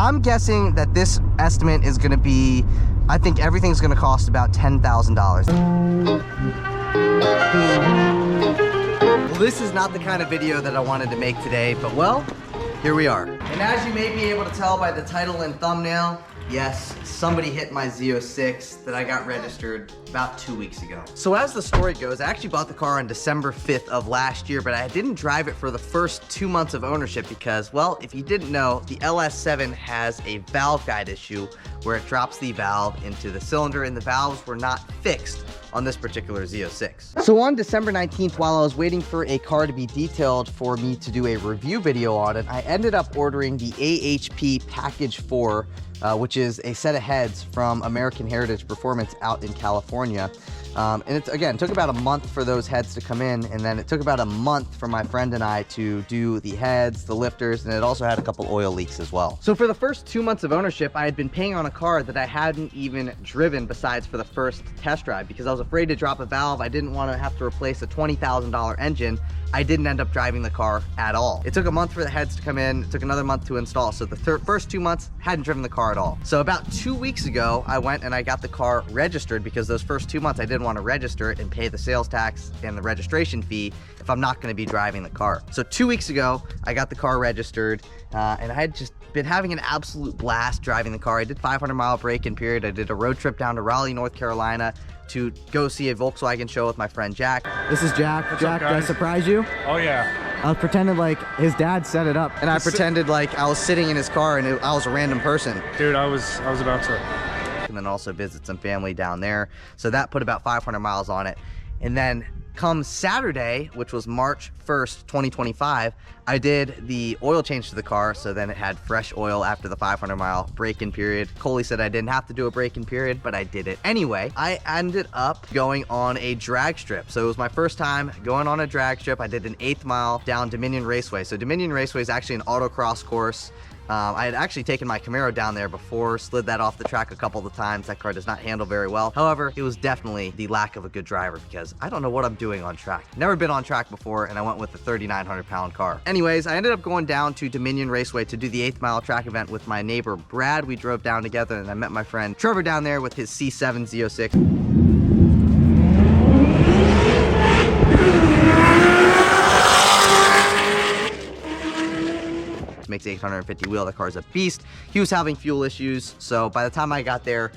I'm guessing that this estimate is gonna be, I think everything's gonna cost about $10,000. Well, this is not the kind of video that I wanted to make today, but well, here we are. And as you may be able to tell by the title and thumbnail, yes, somebody hit my Z06 that I got registered about 2 weeks ago. So as the story goes, I actually bought the car on December 5th of last year, but I didn't drive it for the first 2 months of ownership because, well, if you didn't know, the LS7 has a valve guide issue where it drops the valve into the cylinder and the valves were not fixed on this particular Z06. So on December 19th, while I was waiting for a car to be detailed for me to do a review video on it, I ended up ordering the AHP Package 4, which is a set of heads from American Heritage Performance out in California. And it, again, took about a month for those heads to come in, and then it took about a month for my friend and I to do the heads, the lifters, and it also had a couple oil leaks as well. So for the first 2 months of ownership, I had been paying on a car that I hadn't even driven besides for the first test drive because I was afraid to drop a valve. I didn't want to have to replace a $20,000 engine. I didn't end up driving the car at all. It took a month for the heads to come in. It took another month to install. So the first 2 months, hadn't driven the car at all. So about 2 weeks ago, I went and I got the car registered because those first 2 months, I didn't want to register it and pay the sales tax and the registration fee if I'm not going to be driving the car. So 2 weeks ago, I got the car registered and I had just been having an absolute blast driving the car. I did 500-mile break-in period. I did a road trip down to Raleigh, North Carolina to go see a Volkswagen show with my friend Jack. This is Jack. What's Jack, up, did I guys? surprise you? Oh yeah. I was pretending like his dad set it up, and I pretended like I was sitting in his car and I was a random person. Dude, I was about to. And then also visit some family down there. So that put about 500 miles on it. And then come Saturday, which was March 1st, 2025, I did the oil change to the car. So then it had fresh oil after the 500-mile break-in period. Coley said I didn't have to do a break-in period, but I did it anyway. I ended up going on a drag strip. So it was my first time going on a drag strip. I did an 1/8 mile down Dominion Raceway. So Dominion Raceway is actually an autocross course. I had actually taken my Camaro down there before, slid that off the track a couple of times. That car does not handle very well. However, it was definitely the lack of a good driver because I don't know what I'm doing on track. Never been on track before, and I went with a 3,900-pound car. Anyways, I ended up going down to Dominion Raceway to do the 1/8 mile track event with my neighbor, Brad. We drove down together, and I met my friend Trevor down there with his C6 Z06. Makes 850 wheel. The car's a beast. He was having fuel issues, so by the time I got there,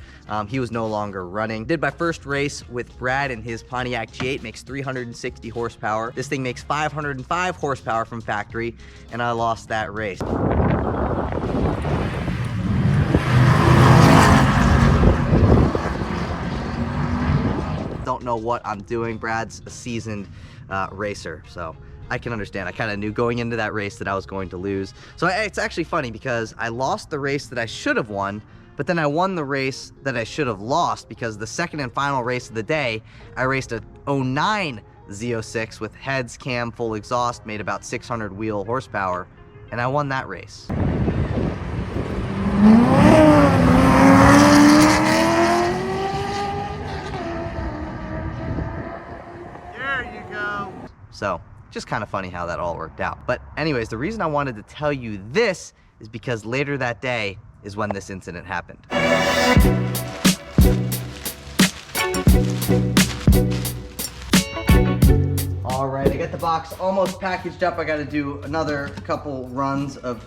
he was no longer running. Did my first race with Brad in his Pontiac G8, makes 360 horsepower. This thing makes 505 horsepower from factory, and I lost that race. Don't know what I'm doing. Brad's a seasoned racer, so I can understand. I kind of knew going into that race that I was going to lose. So it's actually funny because I lost the race that I should have won, but then I won the race that I should have lost because the second and final race of the day, I raced a 09 Z06 with heads, cam, full exhaust, made about 600 wheel horsepower, and I won that race. There you go. So, just kind of funny how that all worked out. But anyways, the reason I wanted to tell you this is because later that day is when this incident happened. All right, I got the box almost packaged up. I got to do another couple runs of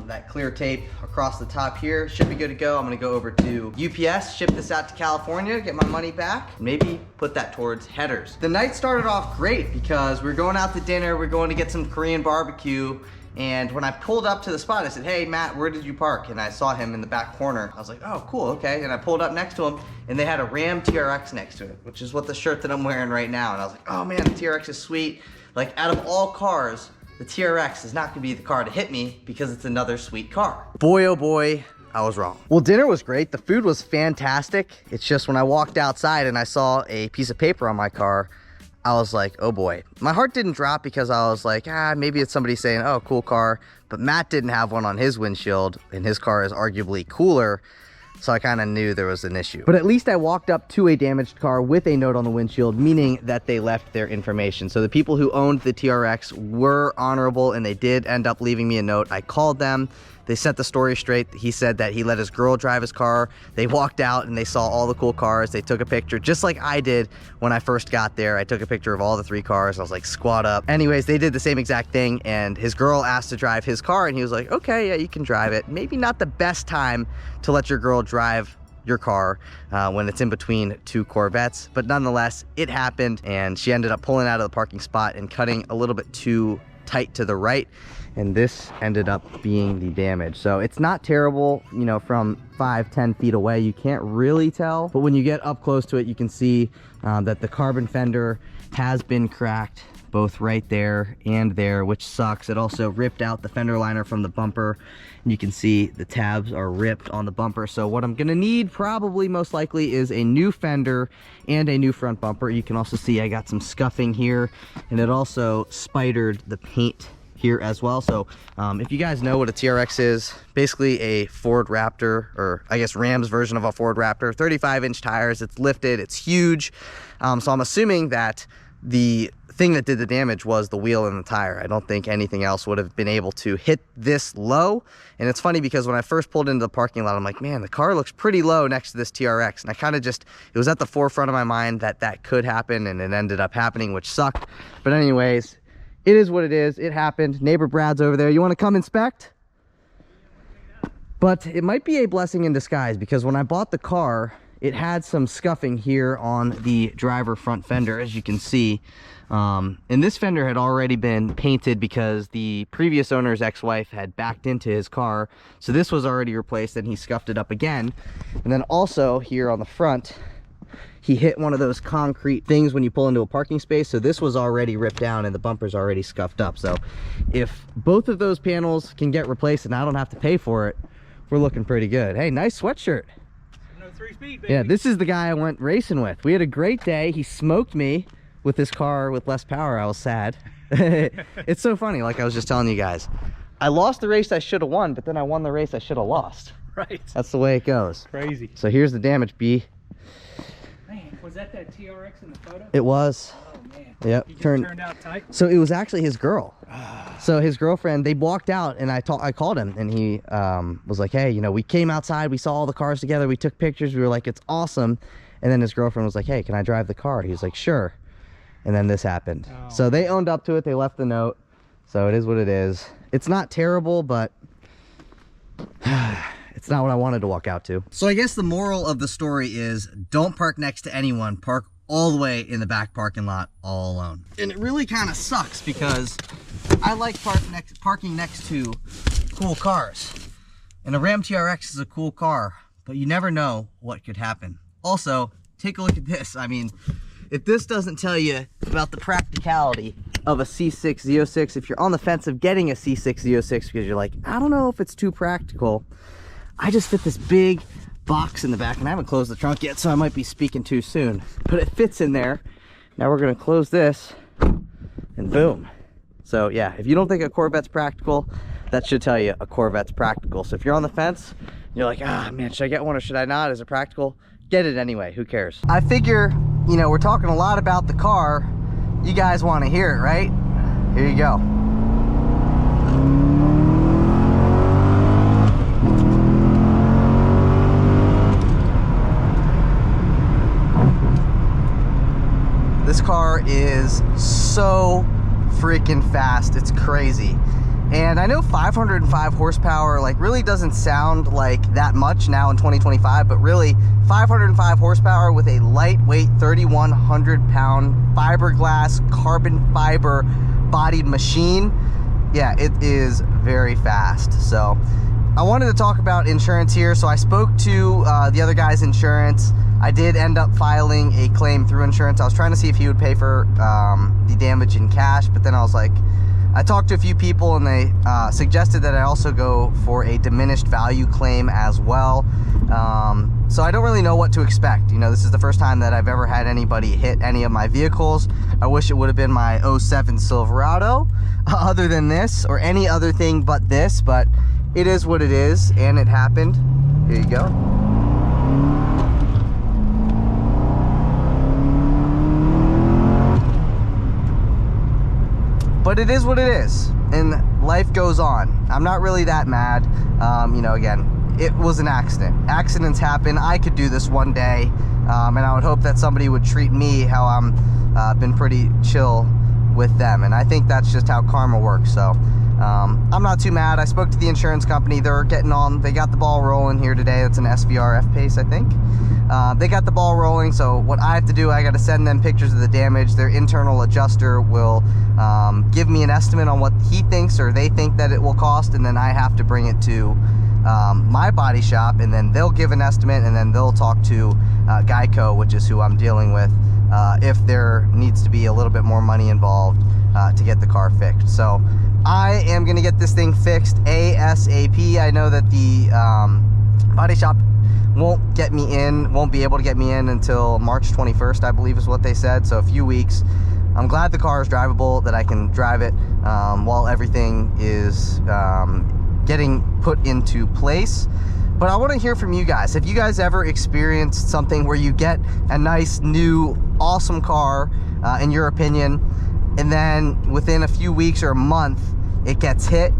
that clear tape across the top here. Should be good to go. I'm gonna go over to UPS, ship this out to California, get my money back, maybe put that towards headers. The night started off great because we're going out to dinner, we're going to get some Korean barbecue, and when I pulled up to the spot, I said, "Hey Matt, where did you park?" And I saw him in the back corner. I was like, "Oh, cool, okay." And I pulled up next to him, and they had a Ram TRX next to it, which is what the shirt that I'm wearing right now. And I was like, "Oh man, the TRX is sweet." Like, out of all cars, the TRX is not gonna be the car to hit me because it's another sweet car. Boy, oh boy, I was wrong. Well, dinner was great. The food was fantastic. It's just when I walked outside and I saw a piece of paper on my car, I was like, oh boy. My heart didn't drop because I was like, maybe it's somebody saying, oh, cool car. But Matt didn't have one on his windshield, and his car is arguably cooler. So I kind of knew there was an issue. But at least I walked up to a damaged car with a note on the windshield, meaning that they left their information. So the people who owned the TRX were honorable, and they did end up leaving me a note. I called them. they set the story straight. He said that he let his girl drive his car. They walked out and they saw all the cool cars. They took a picture, just like I did when I first got there. I took a picture of all the 3 cars. I was like, squat up. Anyways, they did the same exact thing, and his girl asked to drive his car, and he was like, okay, yeah, you can drive it. Maybe not the best time to let your girl drive your car when it's in between 2 Corvettes, but nonetheless, it happened, and she ended up pulling out of the parking spot and cutting a little bit too tight to the right, and this ended up being the damage. So it's not terrible, you know, from 5-10 feet away. You can't really tell, but when you get up close to it, you can see that the carbon fender has been cracked, both right there and there, which sucks. It also ripped out the fender liner from the bumper, and you can see the tabs are ripped on the bumper. So what I'm gonna need, probably most likely, is a new fender and a new front bumper. You can also see I got some scuffing here, and it also spidered the paint here as well. So if you guys know what a TRX is, basically a Ford Raptor, or I guess Ram's version of a Ford Raptor. 35-inch tires, it's lifted, it's huge. So I'm assuming that the thing that did the damage was the wheel and the tire. I don't think anything else would have been able to hit this low. And it's funny because when I first pulled into the parking lot, I'm like, man, the car looks pretty low next to this TRX. And I kind of just, it was at the forefront of my mind that that could happen, and it ended up happening, which sucked. But anyways, it is what it is. It happened. Neighbor Brad's over there. You want to come inspect? But it might be a blessing in disguise, because when I bought the car, it had some scuffing here on the driver front fender, as you can see. And this fender had already been painted because the previous owner's ex-wife had backed into his car. So this was already replaced, and he scuffed it up again. And then also here on the front, he hit one of those concrete things when you pull into a parking space. So this was already ripped down, and the bumper's already scuffed up. So if both of those panels can get replaced and I don't have to pay for it, we're looking pretty good. Hey, nice sweatshirt. 3-speed, baby. Yeah, this is the guy I went racing with. We had a great day. He smoked me with his car with less power. I was sad. It's so funny, like I was just telling you guys. I lost the race I should have won, but then I won the race I should have lost. Right. That's the way it goes. Crazy. So here's the damage, B. Man, was that TRX in the photo? It was. Oh, man. Yep. You turned out tight. So it was actually his girl. So his girlfriend, they walked out, and I called him, and he was like, hey, you know, we came outside, we saw all the cars together, we took pictures, we were like, it's awesome. And then his girlfriend was like, hey, can I drive the car? He was like, sure. And then this happened. Oh. So they owned up to it, they left the note. So it is what it is. It's not terrible, but it's not what I wanted to walk out to. So I guess the moral of the story is, don't park next to anyone. Park all the way in the back parking lot all alone. And it really kind of sucks, because I like parking next to cool cars. And a Ram TRX is a cool car, but you never know what could happen. Also, take a look at this. I mean, if this doesn't tell you about the practicality of a C6 Z06, if you're on the fence of getting a C6 Z06 because you're like, I don't know if it's too practical, I just fit this big box in the back, and I haven't closed the trunk yet, so I might be speaking too soon, but it fits in there. Now we're gonna close this, and boom. So yeah, if you don't think a Corvette's practical, that should tell you a Corvette's practical. So if you're on the fence, you're like, ah, man, should I get one or should I not? Is it practical? Get it anyway, who cares? I figure, you know, we're talking a lot about the car. You guys want to hear it, right? Here you go. This car is so freaking fast, it's crazy. And I know 505 horsepower like really doesn't sound like that much now in 2025, but really 505 horsepower with a lightweight 3,100 pound fiberglass carbon fiber bodied machine, yeah, it is very fast. So I wanted to talk about insurance here. So I spoke to the other guy's insurance. I did end up filing a claim through insurance. I was trying to see if he would pay for the damage in cash, but then I was like, I talked to a few people, and they suggested that I also go for a diminished value claim as well. So I don't really know what to expect. You know, this is the first time that I've ever had anybody hit any of my vehicles. I wish it would have been my 07 Silverado other than this, or any other thing but this, but it is what it is, and it happened. Here you go. But it is what it is, and life goes on. I'm not really that mad. You know, again, it was an accident. Accidents happen. I could do this one day, and I would hope that somebody would treat me how I'm been pretty chill with them, and I think that's just how karma works. So I'm not too mad. I spoke to the insurance company. They're getting on. They got the ball rolling here today. It's an SVR F-Pace, I think. They got the ball rolling, so what I have to do, I got to send them pictures of the damage. Their internal adjuster will give me an estimate on what he thinks or they think that it will cost, and then I have to bring it to my body shop, and then they'll give an estimate, and then they'll talk to Geico, which is who I'm dealing with, if there needs to be a little bit more money involved to get the car fixed. So I am going to get this thing fixed ASAP. I know that the body shop won't be able to get me in until March 21st, I believe is what they said, so a few weeks. I'm glad the car is drivable, that I can drive it while everything is getting put into place. But I want to hear from you guys. Have you guys ever experienced something where you get a nice, new, awesome car, in your opinion, and then within a few weeks or a month, it gets hit?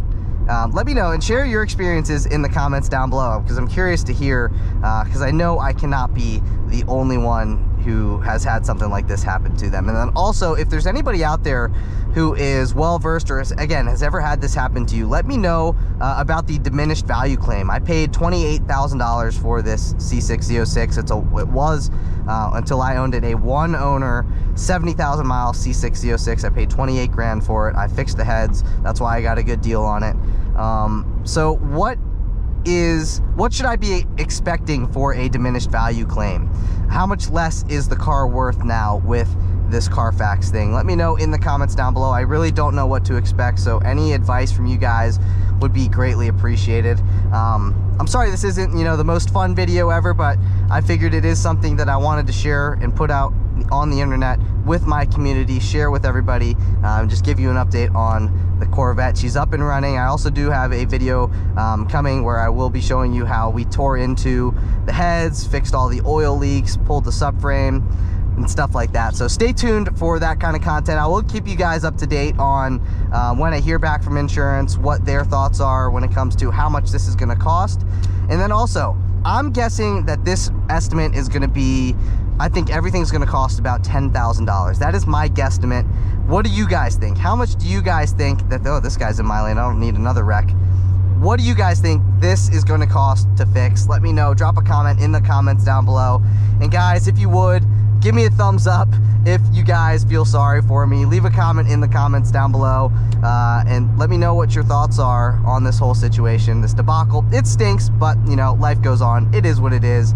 Let me know and share your experiences in the comments down below, because I'm curious to hear, because I know I cannot be the only one who has had something like this happen to them. And then also, if there's anybody out there who is well versed or has ever had this happen to you, let me know about the diminished value claim. I paid $28,000 for this C6 Z06. It was until I owned it, a one owner 70,000 mile C6 Z06. I paid 28 grand for it. I fixed the heads. That's why I got a good deal on it. So what should I be expecting for a diminished value claim? How much less is the car worth now with this Carfax thing? Let me know in the comments down below. I really don't know what to expect, so any advice from you guys would be greatly appreciated. I'm sorry this isn't, you know, the most fun video ever, but I figured it is something that I wanted to share and put out on the internet with my community, share with everybody, just give you an update on the Corvette. She's up and running. I also do have a video coming where I will be showing you how we tore into the heads, fixed all the oil leaks, pulled the subframe and stuff like that. So stay tuned for that kind of content. I will keep you guys up to date on when I hear back from insurance, what their thoughts are when it comes to how much this is going to cost. And then also, I'm guessing that this estimate is going to be, I think everything's going to cost about $10,000. That is my guesstimate. What do you guys think? How much do you guys think that, oh, this guy's in my lane, I don't need another wreck. What do you guys think this is going to cost to fix? Let me know. Drop a comment in the comments down below. And guys, if you would, give me a thumbs up if you guys feel sorry for me. Leave a comment in the comments down below, and let me know what your thoughts are on this whole situation, this debacle. It stinks, but you know, life goes on. It is what it is.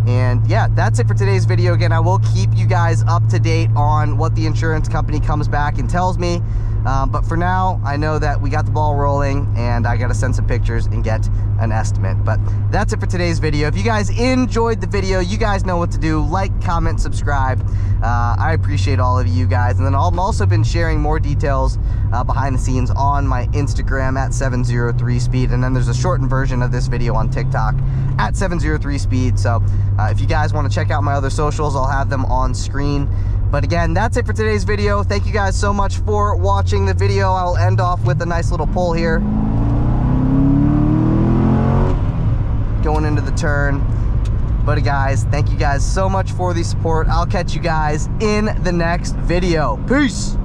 And yeah, that's it for today's video. Again, I will keep you guys up to date on what the insurance company comes back and tells me. But for now, I know that we got the ball rolling, and I got to send some pictures and get an estimate. But that's it for today's video. If you guys enjoyed the video, you guys know what to do. Like, comment, subscribe. I appreciate all of you guys. And then I've also been sharing more details behind the scenes on my Instagram at 703speed. And then there's a shortened version of this video on TikTok at 703speed. So if you guys want to check out my other socials, I'll have them on screen. But again, that's it for today's video. Thank you guys so much for watching the video. I will end off with a nice little pull here, going into the turn. But guys, thank you guys so much for the support. I'll catch you guys in the next video. Peace.